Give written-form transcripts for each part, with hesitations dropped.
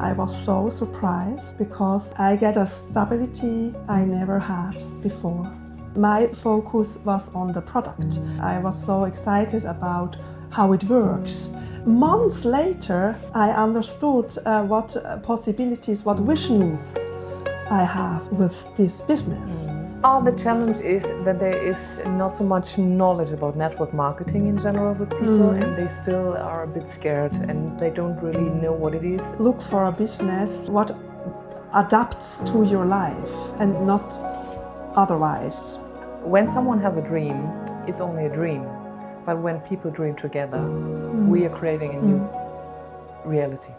I was so surprised because I get a stability I never had before. My focus was on the product. I was so excited about how it works. Months later, I understood what possibilities, what visions I have with this business. The challenge is that there is not so much knowledge about network marketing in general with people, and they still are a bit scared and they don't really know what it is. Look for a business what adapts to your life and not otherwise. When someone has a dream, it's only a dream. But when people dream together, we are creating a new reality.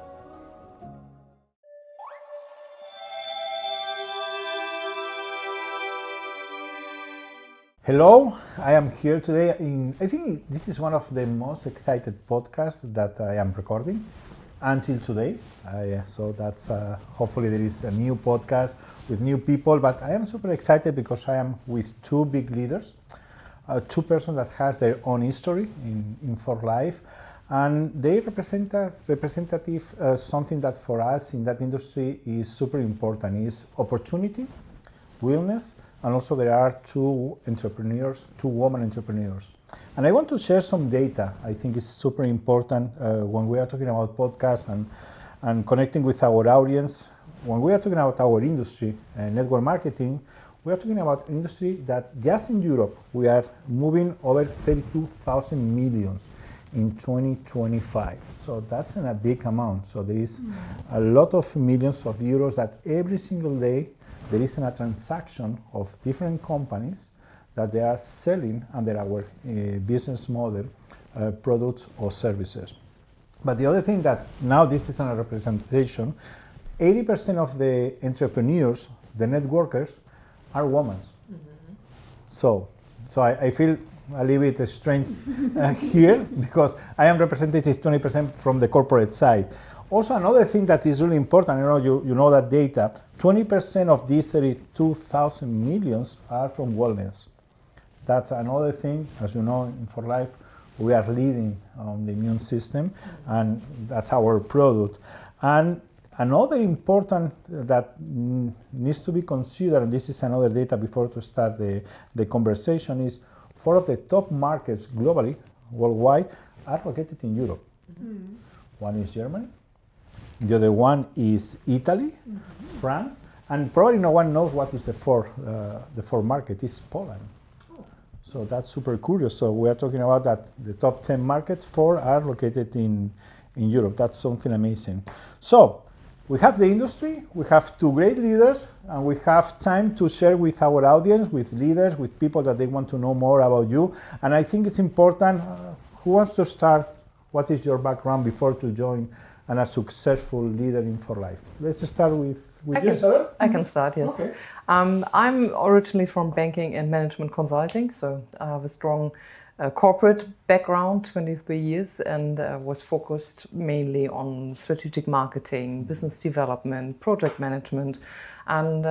Hello, I am here today I think this is one of the most excited podcasts that I am recording until today. So that's hopefully there is a new podcast with new people, but I am super excited because I am with two big leaders, two persons that has their own history in for life, and they representative something that for us in that industry is super important, is opportunity, willingness, and also there are two women entrepreneurs. And I want to share some data. I think it's super important when we are talking about podcasts and connecting with our audience. When we are talking about our industry, network marketing, we are talking about an industry that just in Europe, we are moving over 32,000 millions in 2025. So that's a big amount. So there is a lot of millions of euros that every single day there is a transaction of different companies that they are selling under our business model, products or services. But the other thing that now this is a representation, 80% of the entrepreneurs, the networkers, are women. So I feel a little bit strange here because I am representative 20% from the corporate side. Also, another thing that is really important, you know that data, 20% of these 32,000 millions are from wellness. That's another thing, as you know, in For Life, we are leading on the immune system, and that's our product. And another important that needs to be considered, and this is another data before to start the conversation, is 4 of the top markets globally, worldwide, are located in Europe. One is Germany. The other one is Italy, France, and probably no one knows what is the fourth market is Poland. So that's super curious. So we are talking about that the top 10 markets, 4 are located in Europe. That's something amazing. So we have the industry, we have 2 great leaders, and we have time to share with our audience, with leaders, with people that they want to know more about you. And I think it's important, who wants to start? What is your background before to join and a successful leader in For Life? Let's start with you, Isabell. I can start, yes. Okay. I'm originally from banking and management consulting, so I have a strong corporate background, 23 years, and was focused mainly on strategic marketing, business development, project management. And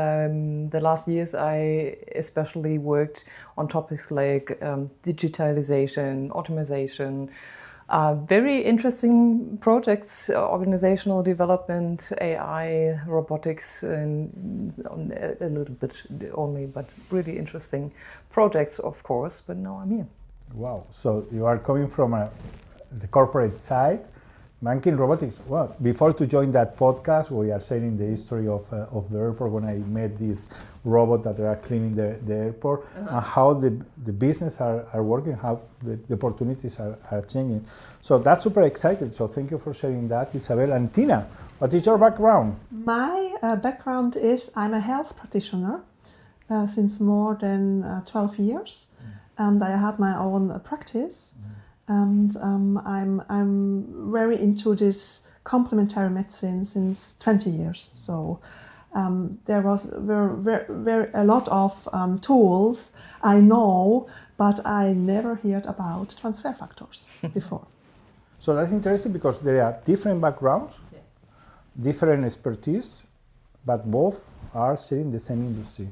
the last years I especially worked on topics like digitalization, automation, very interesting projects, organizational development, AI, robotics, and a little bit only, but really interesting projects, of course. But now I'm here. Wow. So you are coming from the corporate side, banking, robotics. Well, before to join that podcast, we are sharing the history of the airport when I met this robot that they are cleaning the airport, and how the business are working, how the opportunities are changing. So that's super exciting. So thank you for sharing that, Isabell. And Tina, what is your background? My background is I'm a health practitioner since more than 12 years, and I had my own practice. And I'm very into this complementary medicine since 20 years. So there was very a lot of tools I know, but I never heard about transfer factors before. So that's interesting because there are different backgrounds, Yes. different expertise, but both are in the same industry.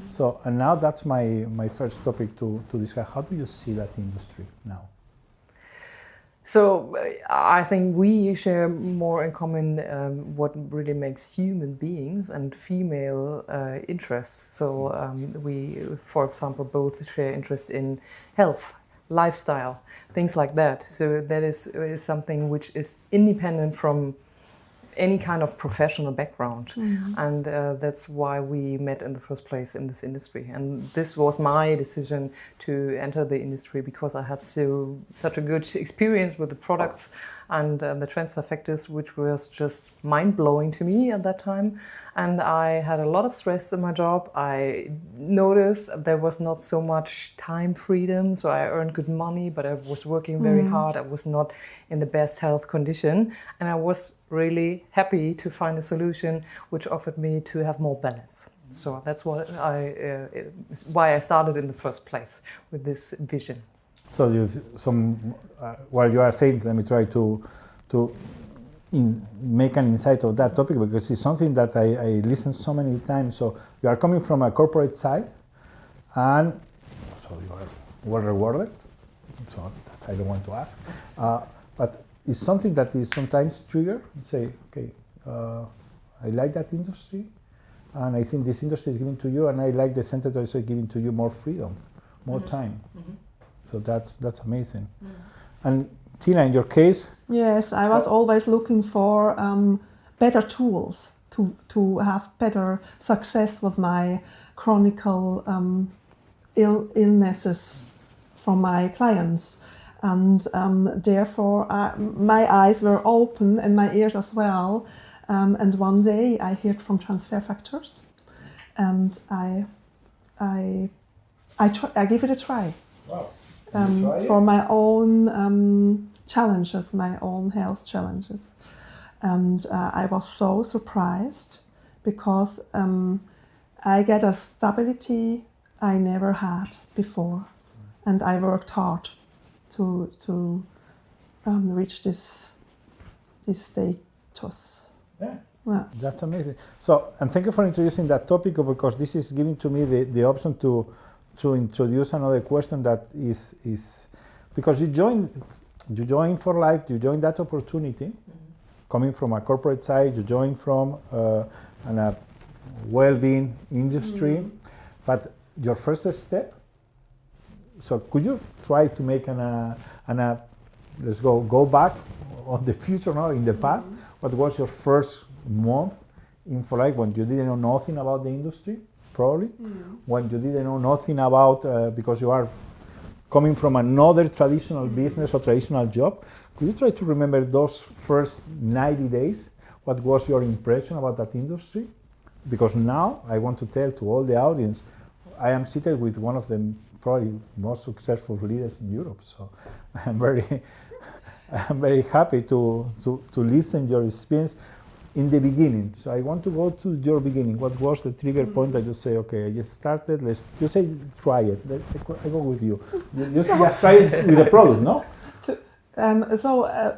So, and now that's my first topic to discuss. How do you see that industry now? So I think we share more in common what really makes human beings and female interests. So we, for example, both share interest in health, lifestyle, things like that. So that is something which is independent from any kind of professional background. And that's why we met in the first place in this industry. And this was my decision to enter the industry because I had such a good experience with the products and the transfer factors, which was just mind-blowing to me at that time. And I had a lot of stress in my job. I noticed there was not so much time freedom, so I earned good money, but I was working very hard. I was not in the best health condition, and I was really happy to find a solution which offered me to have more balance. So that's what why I started in the first place with this vision. So while you are saying, let me try to make an insight of that topic, because it's something that I listened so many times. So you are coming from a corporate side, and so you are well rewarded. So that I don't want to ask, but it's something that is sometimes triggered. Say, okay, I like that industry, and I think this industry is giving to you, and I like the center that is giving to you more freedom, more time. So that's amazing. And Tina, in your case? Yes, I was always looking for better tools to have better success with my chronic illnesses from my clients. And therefore my eyes were open and my ears as well. And one day I heard from transfer factors, and I give it a try. Wow. For my own challenges, my own health challenges. And I was so surprised because I get a stability I never had before. And I worked hard to reach this status. Yeah. That's amazing. So, and thank you for introducing that topic, because this is giving to me the option to introduce another question that is because you join for life, you join that opportunity, coming from a corporate side, you join from a well-being industry, but your first step. So could you try to make let's go back on the future now, in the past? What was your first month in for life when you didn't know nothing about the industry? Probably when you didn't know nothing about because you are coming from another traditional business or traditional job. Could you try to remember those first 90 days? What was your impression about that industry? Because now I want to tell to all the audience, I am seated with one of the probably most successful leaders in Europe. So I'm very happy to listen your experience in the beginning. So I want to go to your beginning. What was the trigger point that you say, okay, I just started, you say try it. I go with you. You just try it with the product, no?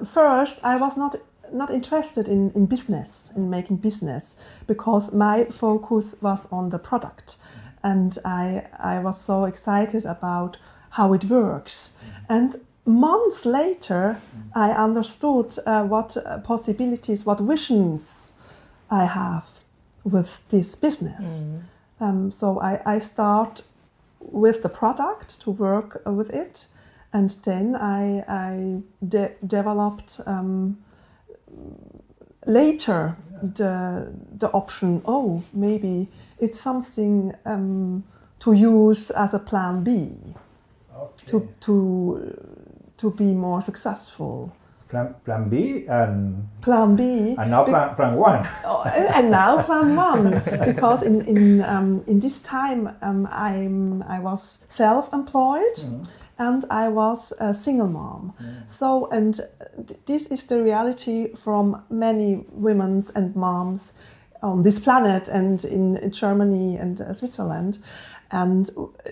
First I was not interested in business, in making business, because my focus was on the product. And I was so excited about how it works. And months later, I understood what possibilities, what visions I have with this business. So I start with the product to work with it, and then I developed later the option. Oh, maybe it's something to use as a plan B. Okay. To be more successful. Plan B and Plan B. And now plan one. And now plan one, because in this time I was self-employed and I was a single mom. So this is the reality from many women and moms on this planet and in Germany and Switzerland. And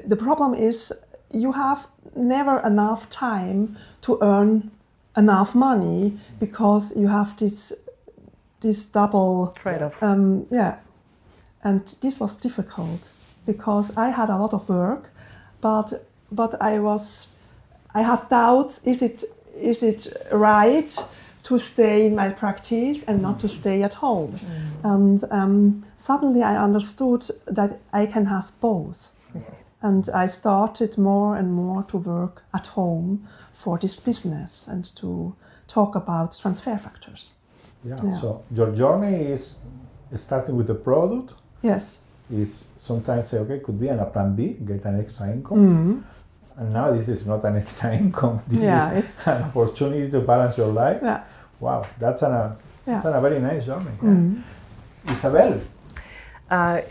the problem is you have never enough time to earn enough money, because you have this double trade-off. And this was difficult because I had a lot of work, but I had doubts. Is is it right to stay in my practice and not to stay at home? And suddenly I understood that I can have both. And I started more and more to work at home for this business and to talk about transfer factors. Yeah. So your journey is starting with the product. Yes. Is sometimes say, okay, could be a plan B, get an extra income. And now this is not an extra income. This is it's an opportunity to balance your life. Yeah. Wow, that's a very nice journey. Isabell.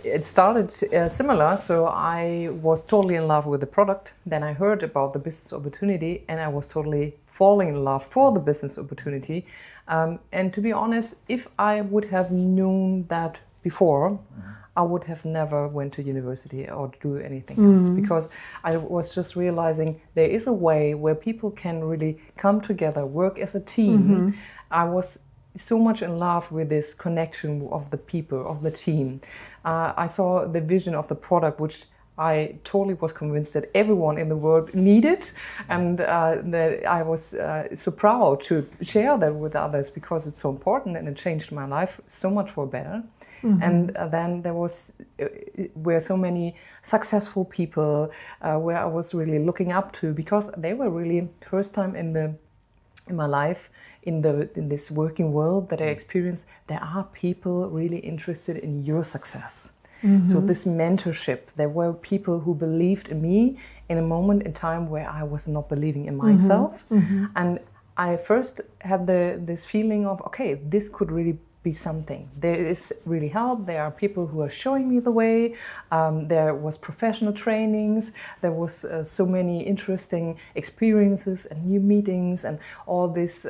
It started similar, so I was totally in love with the product. Then I heard about the business opportunity and I was totally falling in love for the business opportunity. And to be honest, if I would have known that before, I would have never went to university or do anything else, because I was just realizing there is a way where people can really come together, work as a team. I was so much in love with this connection of the people, of the team. I saw the vision of the product, which I totally was convinced that everyone in the world needed, and that I was so proud to share that with others because it's so important and it changed my life so much for better. And then there were so many successful people where I was really looking up to, because they were really first time in my life, in this working world that I experienced, there are people really interested in your success. So this mentorship, there were people who believed in me in a moment in time where I was not believing in myself. And I first had this feeling of, okay, this could really be something. There is really help. There are people who are showing me the way. There was professional trainings. There was so many interesting experiences and new meetings and all this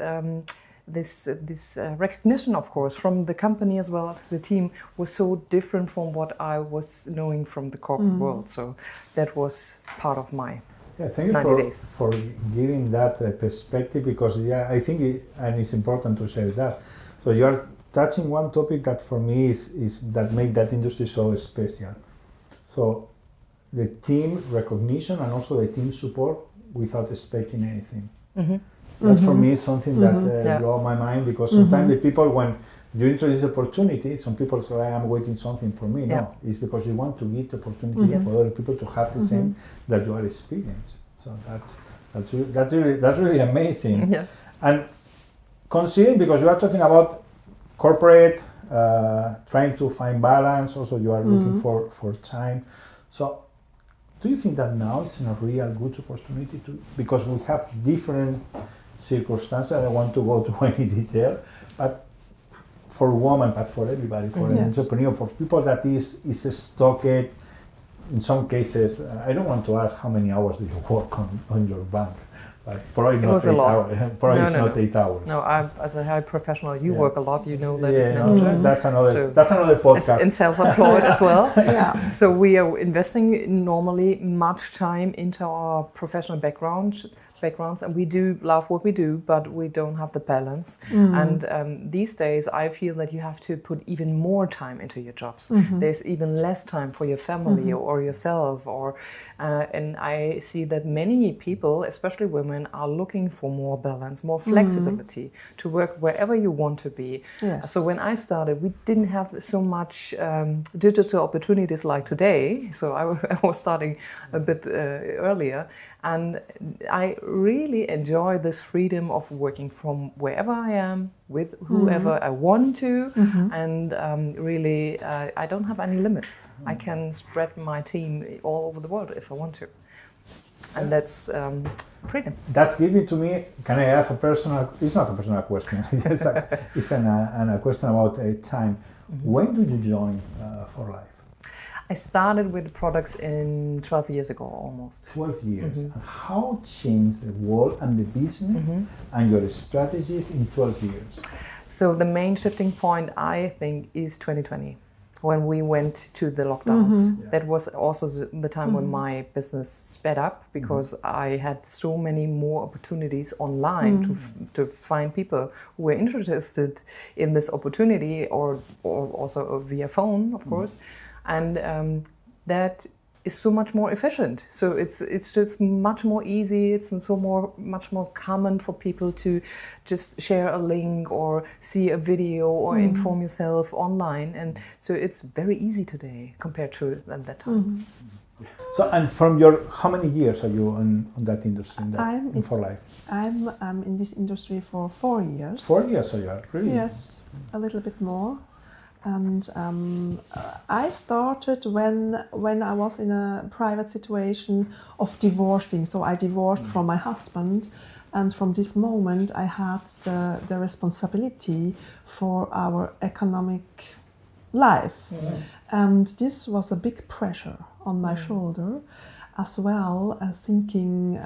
recognition, of course, from the company as well as the team was so different from what I was knowing from the corporate world. So that was part of my thank you 90 days. For giving that perspective, because I think and it's important to share that. So you are touching one topic that for me is that make that industry so special. So the team recognition and also the team support without expecting anything. That for me is something that blew my mind, because sometimes the people, when you introduce opportunity, some people say, I am waiting something for me. No, it's because you want to give the opportunity for other people to have the same that you are experiencing. So that's really amazing. Yeah. And considering, because you are talking about corporate, trying to find balance, also you are looking for time. So do you think that now is a real good opportunity because we have different circumstances? I don't want to go to any detail, but for women, but for everybody, for an entrepreneur, for people that is stuck in some cases, I don't want to ask how many hours do you work on your bank, but probably not 8 hours. Probably not 8 hours. No, as a high professional, you work a lot. You know that. That's another podcast. And self-employed as well. So we are investing normally much time into our professional backgrounds, and we do love what we do, but we don't have the balance. And these days, I feel that you have to put even more time into your jobs. There's even less time for your family or yourself, and I see that many people, especially women, are looking for more balance, more flexibility to work wherever you want to be. So when I started, we didn't have so much digital opportunities like today. So I was starting a bit earlier. And I really enjoy this freedom of working from wherever I am, with whoever I want to, and really I don't have any limits. I can spread my team all over the world if I want to, and that's freedom. That's giving to me. Can I ask a personal? It's not a personal question. It's a question about time. When did you join For Life? I started with products in 12 years ago, almost. 12 years. And how changed the world and the business and your strategies in 12 years? So the main shifting point, I think, is 2020, when we went to the lockdowns. That was also the time when my business sped up, because I had so many more opportunities online to find people who were interested in this opportunity, or also via phone, of course. And that is so much more efficient. So it's just much more easy. It's much more common for people to just share a link or see a video or inform yourself online, and so it's very easy today compared to at that time. So, and from how many years are you on that industry, in For Life? I'm in this industry for 4 years. 4 years, so you are really? Yes, a little bit more. And I started when I was in a private situation of divorcing. So I divorced from my husband, and from this moment I had the responsibility for our economic life. And this was a big pressure on my shoulder, as well as thinking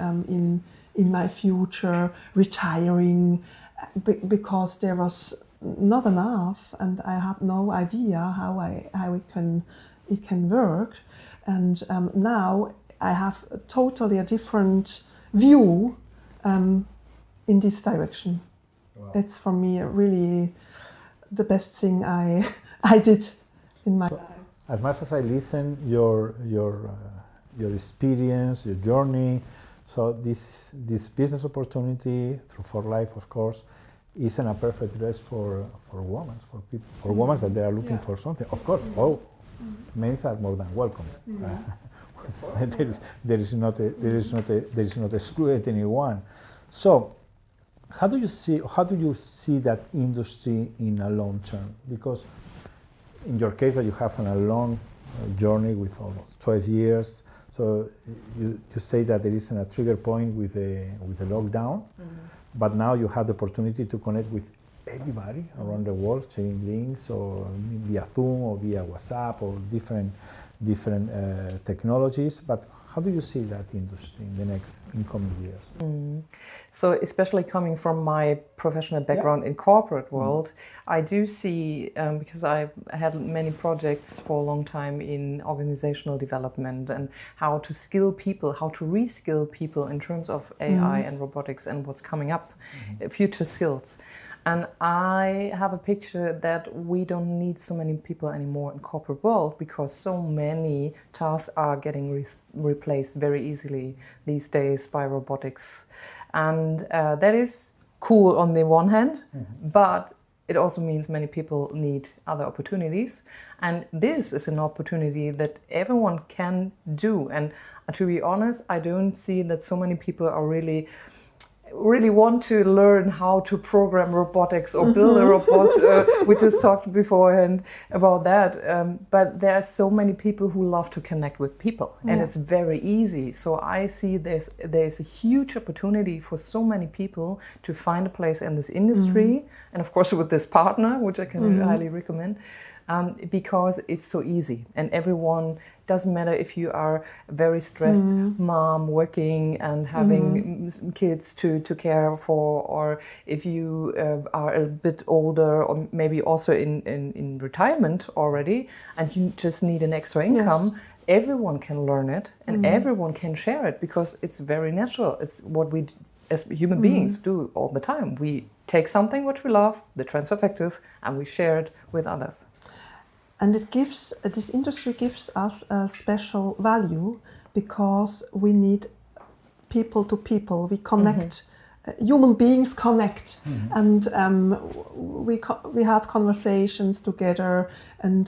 in my future, retiring, because there was not enough, and I had no idea how it can work. And now I have totally a different view in this direction. Wow. It's for me really the best thing I did in my life. As much as I listen your experience, your journey, so this business opportunity through For Life, of course, isn't a perfect dress for women, for people, for women that they are looking for something. Of course, all men are more than welcome. There is not excluded anyone. So, how do you see that industry in a long term? Because in your case, that you have a long journey with almost 12 years. So you say that there isn't a trigger point with the lockdown, but now you have the opportunity to connect with everybody around the world, sharing links, or via Zoom, or via WhatsApp, or different technologies. But how do you see that industry in the next incoming years? So especially coming from my professional background in corporate world, I do see, because I've had many projects for a long time in organizational development and how to skill people, how to reskill people in terms of AI and robotics and what's coming up, future skills. And I have a picture that we don't need so many people anymore in corporate world, because so many tasks are getting replaced very easily these days by robotics. And that is cool on the one hand, but it also means many people need other opportunities. And this is an opportunity that everyone can do. And to be honest, I don't see that so many people are really want to learn how to program robotics or build a robot. We just talked beforehand about that. But there are so many people who love to connect with people, and it's very easy. So I see there's a huge opportunity for so many people to find a place in this industry, and of course with this partner, which I can highly recommend. Because it's so easy, and everyone, doesn't matter if you are a very stressed mom working and having kids to care for, or if you are a bit older, or maybe also in retirement already, and you just need an extra income. Everyone can learn it, and everyone can share it, because it's very natural. It's what we as human beings do all the time. We take something which we love, the transfer factors, and we share it with others. And this industry gives us a special value, because we need people to people. We connect, human beings connect, and we had conversations together, and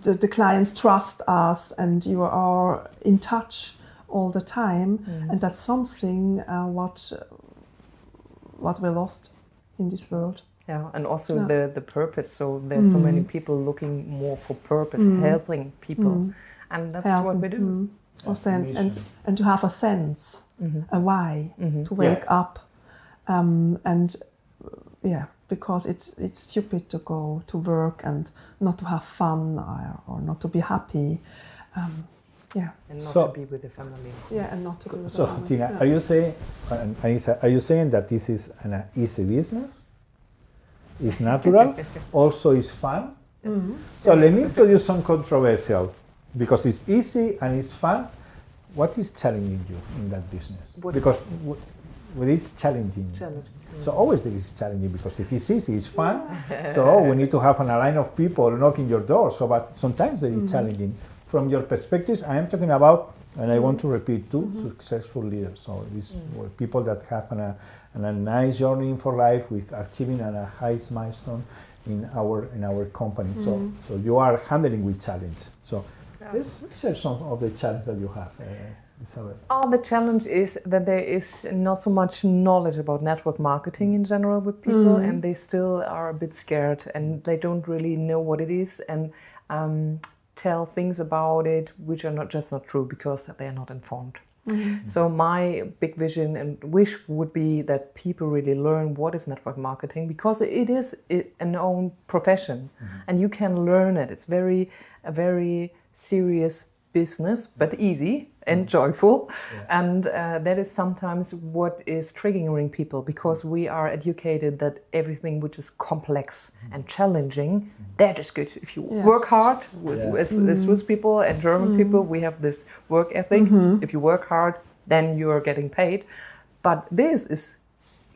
the clients trust us, and you are in touch all the time, and that's something what we lost in this world. Yeah, and also the purpose. So there's so many people looking more for purpose, helping people, and that's what we do. And to have a sense, a why, to wake up, and because it's stupid to go to work and not to have fun, or not to be happy. And not to be with the family. Yeah, and not to be with the family. So, Tina, are you saying, and Anissa, are you saying that this is an easy business? It's natural, also it's fun? So let me introduce some controversial, because it's easy and it's fun. What is challenging you in that business? Because when it's challenging. So always there is challenging, because if it's easy, it's fun. So we need to have an line of people knocking your door. So, but sometimes there is challenging. from your perspectives, I am talking about, and I want to repeat, two successful leaders. So these were people that have a nice journey for life with achieving a highest milestone in our company. So you are handling with challenge. So let's share some of the challenge that you have, Isabell. The challenge is that there is not so much knowledge about network marketing in general with people, and they still are a bit scared, and they don't really know what it is, and tell things about it which are not true because they are not informed. So my big vision and wish would be that people really learn what is network marketing, because it is an own profession, and you can learn it. It's a very serious business, but easy and joyful, and that is sometimes what is triggering people, because we are educated that everything which is complex and challenging, that is good. If you work hard with Swiss people and German people, we have this work ethic. If you work hard, then you are getting paid. But this is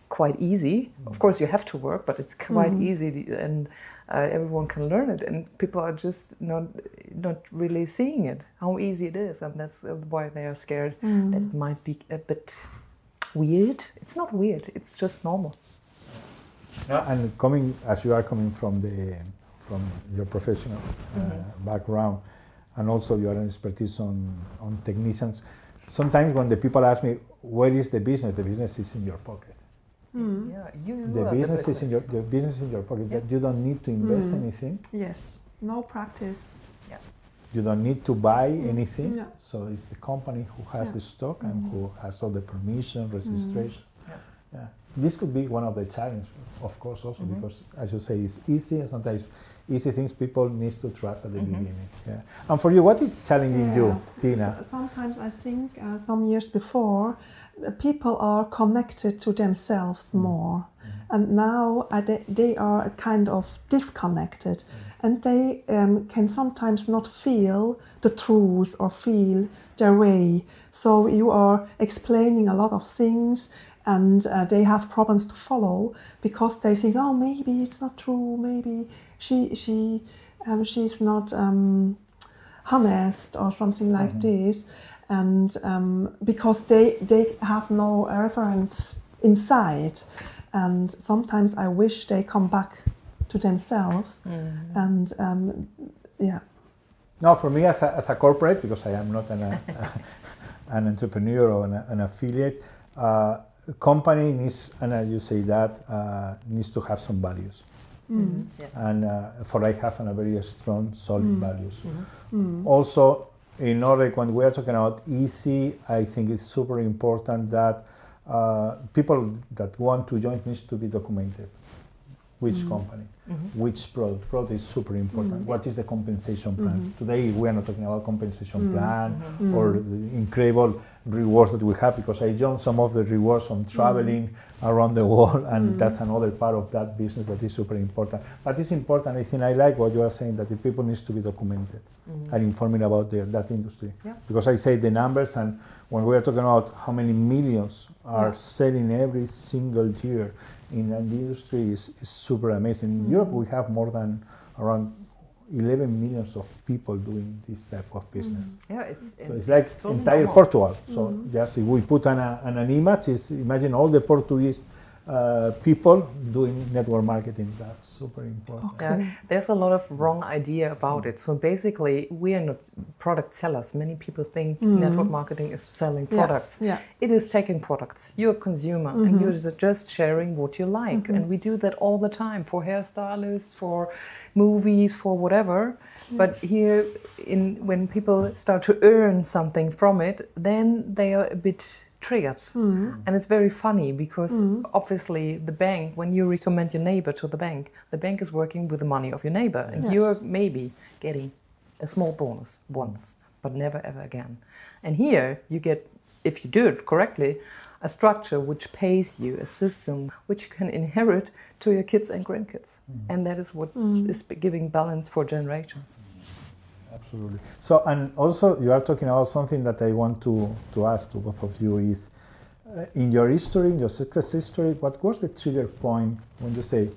quite easy. Of course, you have to work, but it's quite easy, and everyone can learn it, and people are just not really seeing it, how easy it is, and that's why they are scared that it might be a bit weird. It's not weird, it's just normal. And as you are coming from your professional background, and also your expertise on technicians, sometimes when the people ask me, where is the business is in your pocket. The business is in your pocket. That you don't need to invest anything. Yes, no practice. You don't need to buy anything. So it's the company who has the stock and who has all the permission, registration. This could be one of the challenges, of course, also because, as you say, it's easy, and sometimes easy things people need to trust at the beginning. And for you, what is challenging you, Tina? Sometimes I think some years before, people are connected to themselves more, and now they are kind of disconnected, and they can sometimes not feel the truth or feel their way. So you are explaining a lot of things, and they have problems to follow because they think, oh, maybe it's not true, maybe she's not honest or something like this. And because they have no reference inside, and sometimes I wish they come back to themselves. And No, for me as a corporate, because I am not an entrepreneur or an affiliate, company needs, and as you say that, needs to have some values. And for I have a very strong, solid values. Also, in order, when we are talking about easy, I think it's super important that people that want to join needs to be documented. Which company, which product. Product is super important. What is the compensation plan? Today we are not talking about compensation plan or the incredible rewards that we have, because I joined some of the rewards from traveling around the world, and that's another part of that business that is super important. But it's important, I think I like what you are saying, that the people needs to be documented and informing about that industry. Because I say the numbers, and when we are talking about how many millions are selling every single year in the industry is super amazing. In Europe, we have more than around 11 millions of people doing this type of business. It's like it's totally entire normal. Portugal. So just if we put an image, imagine all the Portuguese people doing network marketing. That's super important. There's a lot of wrong idea about it. So basically, we are not product sellers. Many people think network marketing is selling products. It is taking products. You're a consumer, and you're just sharing what you like. And we do that all the time for hairstylists, for movies, for whatever. But here, when people start to earn something from it, then they are a bit triggered. And it's very funny because obviously the bank, when you recommend your neighbor to the bank is working with the money of your neighbor, and you're maybe getting a small bonus once, but never ever again. And here you get, if you do it correctly, a structure which pays you, a system which you can inherit to your kids and grandkids. And that is what is giving balance for generations. Absolutely. So, and also you are talking about something that I want to ask to both of you is, in your history, in your success history, what was the trigger point when you say,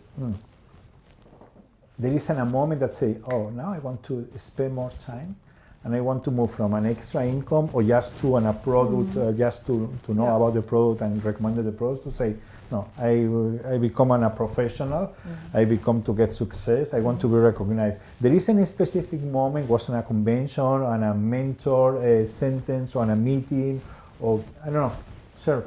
there is a moment that say, oh, now I want to spend more time and I want to move from an extra income or just to a product, just to know about the product and recommend the product, to say, no, I become a professional, I become to get success, I want to be recognized. There isn't a specific moment, was on a convention, on a mentor, a sentence, on a meeting, or I don't know, sure.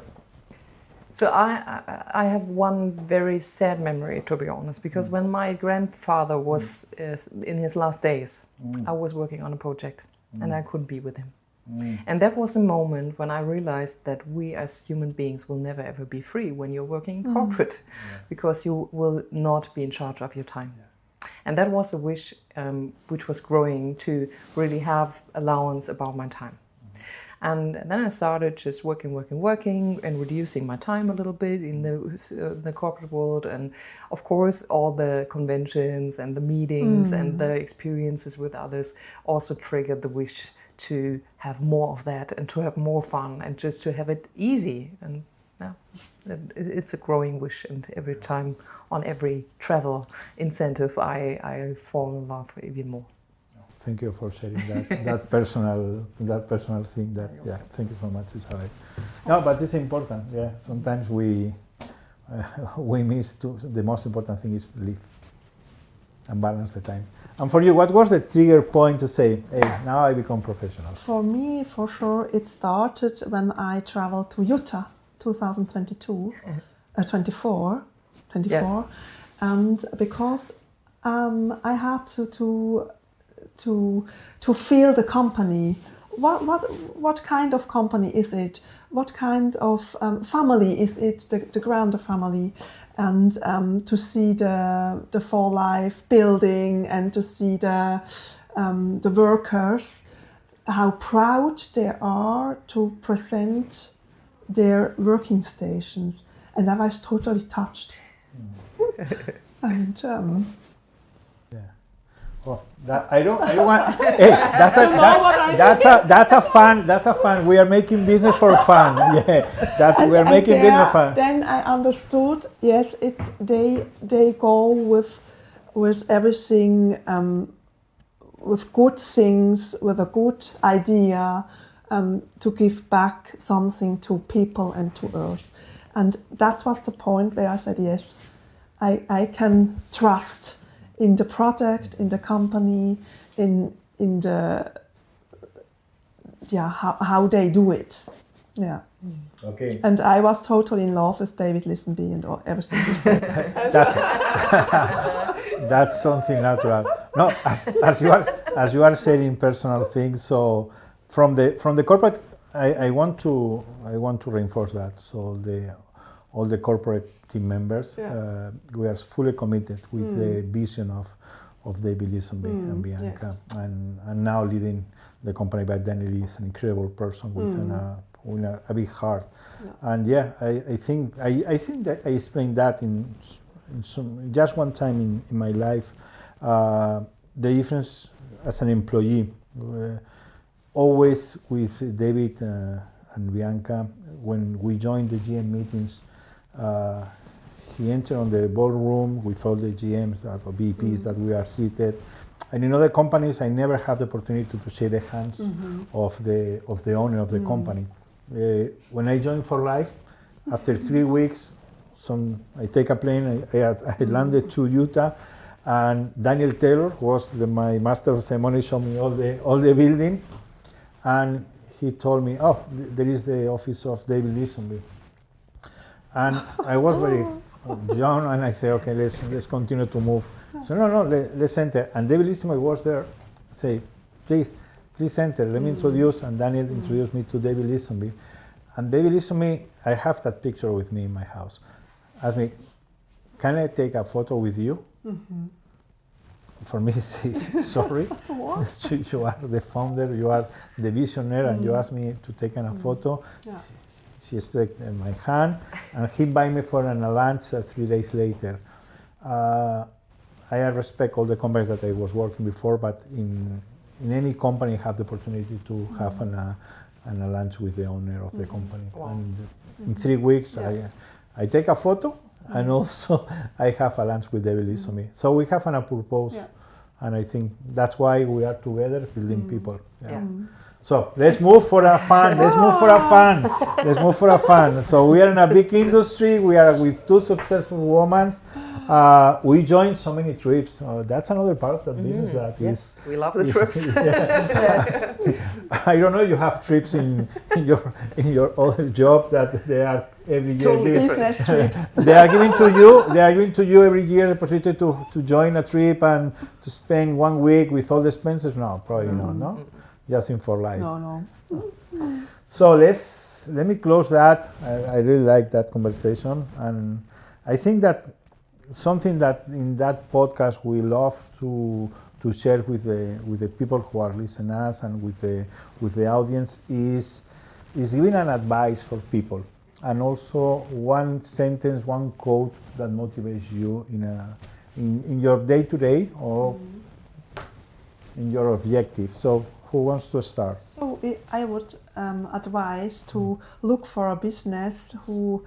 So I have one very sad memory, to be honest, because when my grandfather was in his last days, I was working on a project and I couldn't be with him. And that was a moment when I realized that we as human beings will never ever be free when you're working in corporate, because you will not be in charge of your time. And that was a wish which was growing, to really have allowance about my time. And then I started just working and reducing my time a little bit in the corporate world. And of course, all the conventions and the meetings and the experiences with others also triggered the wish to have more of that and to have more fun and just to have it easy. And yeah, it's a growing wish. And every time on every travel incentive, I fall in love even more. Thank you for sharing that personal thing. Thank you so much, Isabel. No, but it's important. Yeah, sometimes we miss the most important thing is to live and balance the time. And for you, what was the trigger point to say, hey, now I become professional? For me, for sure, it started when I traveled to Utah, 24, and because I had to feel the company. What kind of company is it? What kind of family is it? The Grande family, and to see the for life building and to see the workers, how proud they are to present their working stations, and I was totally touched. And oh, I don't want. Hey, that's a fun. We are making business for fun. Yeah, we are making business fun. Then I understood. Yes, they go with everything, with good things, with a good idea, to give back something to people and to Earth, and that was the point where I said yes, I can trust in the product, in the company, in the how they do it. Yeah. Okay. And I was totally in love with David Lisenby and everything he said. That's something natural. No, as you are saying personal things. So from the corporate, I want to reinforce that. So all the corporate team members, we are fully committed with the vision of David Lisenby and Bianca, and now leading the company by Daniel is an incredible person with a big heart. And I think that I explained that in just one time in my life, the difference as an employee, always with David and Bianca, when we joined the GM meetings, he entered on the ballroom with all the GMs or VPs that we are seated. And in other companies, I never had the opportunity to shake the hands of the owner of the company. When I joined For Life, after 3 weeks, I take a plane. I landed to Utah, and Daniel Taylor, who was my master of ceremony, showed me all the building, and he told me, "Oh, there is the office of David Lisenby." And I was very young, and I said, "Okay, let's continue to move." So no, let's enter. And David Lisenby was there. Say, please enter. Let me introduce. And Daniel introduced me to David Lisenby. And David Lisenby, I have that picture with me in my house. Asked me, "Can I take a photo with you?" For me, say, sorry. You are the founder, you are the visionary, and you asked me to take a photo. Yeah. She stretched my hand, and he invited me for a lunch 3 days later. I respect all the companies that I was working before, but in any company, I have the opportunity to have a lunch with the owner of the company. Wow. And in 3 weeks, I take a photo, and also I have a lunch with David Lisenby. So we have an purpose, And I think that's why we are together building people. Yeah. So let's move for a fun. Let's move for a fun. Let's move for a fun. So we are in a big industry. We are with two successful women. We joined so many trips. That's another part of the business that is. We love the trips. I don't know. You have trips in your other job that they are every year. Totally Business trips. They are giving to you. They are giving to you every year the opportunity to join a trip and to spend 1 week with all the expenses. No, probably not. No, just in for life. No. So let me close that. I really like that conversation, and I think that something that in that podcast we love to share with the people who are listening us and with the audience is giving an advice for people, and also one sentence, one quote that motivates you in your day to day or in your objective. So who wants to start? So I would advise to look for a business who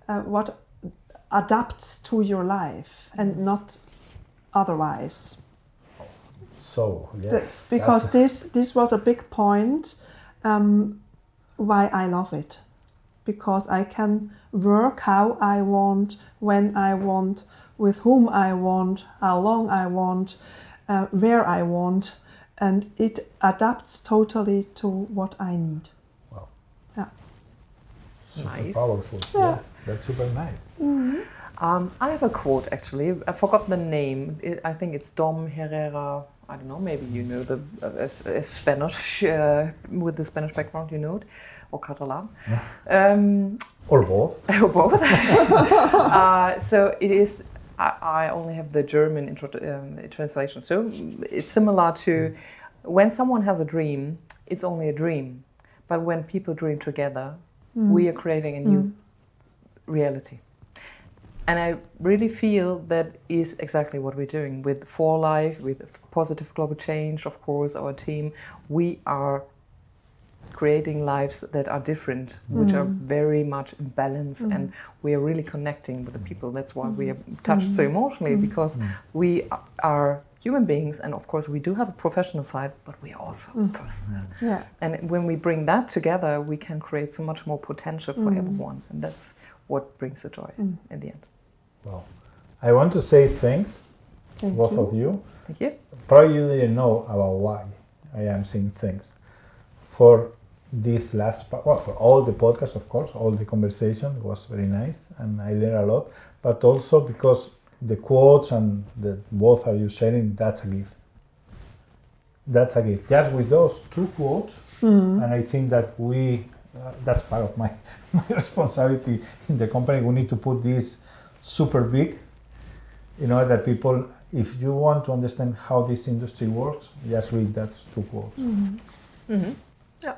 what adapts to your life and not otherwise. So yes, Because this was a big point why I love it. Because I can work how I want, when I want, with whom I want, how long I want, where I want, and it adapts totally to what I need. Wow. Yeah. Super Nice. powerful. Yeah. That's super nice. Mm-hmm. I have a quote actually. I forgot the name. I think it's Dom Herrera. I don't know. Maybe you know the Spanish with the Spanish background. You know it, or Catalan. Or both. Or both. So it is. I only have the German translation. So it's similar to when someone has a dream, it's only a dream. But when people dream together, we are creating a new reality. And I really feel that is exactly what we're doing with For Life, with Positive Global Change, of course, our team. We are creating lives that are different, which are very much in balance, and we are really connecting with the people. That's why we are touched so emotionally, because we are human beings, and of course we do have a professional side, but we are also personal. Yeah. And when we bring that together, we can create so much more potential for everyone, and that's what brings the joy in the end. Well, I want to say thanks, Thank both you. of you. Thank you. Probably you didn't know about why I am saying thanks for this last part. Well, for all the podcasts, of course, all the conversation was very nice, and I learned a lot. But also because the quotes and the both are you sharing, that's a gift. That's a gift. Just with those two quotes, and I think that that's part of my responsibility in the company. We need to put this super big in order that people, if you want to understand how this industry works, just read that two quotes. Yeah.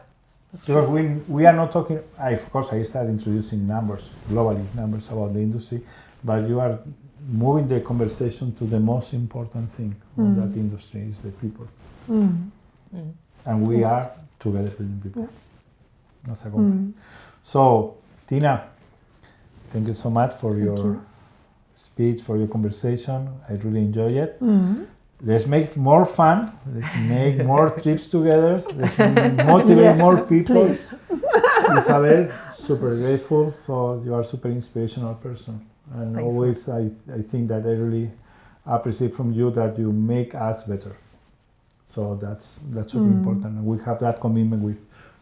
Because we are not talking, of course I started introducing numbers, globally numbers about the industry, but you are moving the conversation to the most important thing of that industry is the people. And we are together building people. That's a company. So, Tina, thank you so much for your speech, for your conversation. I really enjoyed it. Let's make more fun. Let's make more trips together. Let's motivate more people. Please. Isabel, super grateful. So you are super inspirational person. And Thanks. Always I think that I really appreciate from you that you make us better. So that's super important. And we have that commitment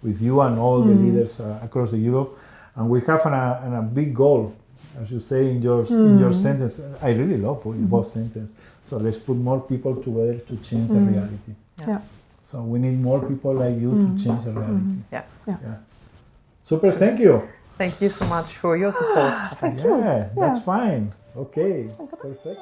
with you and all the leaders across the Europe. And we have a big goal, as you say in your sentence. I really love both sentences. So let's put more people together to change the reality. Yeah. So we need more people like you to change the reality. Yeah. Super, thank you. Thank you so much for your support. Thank you. Yeah, that's fine. Okay, perfect.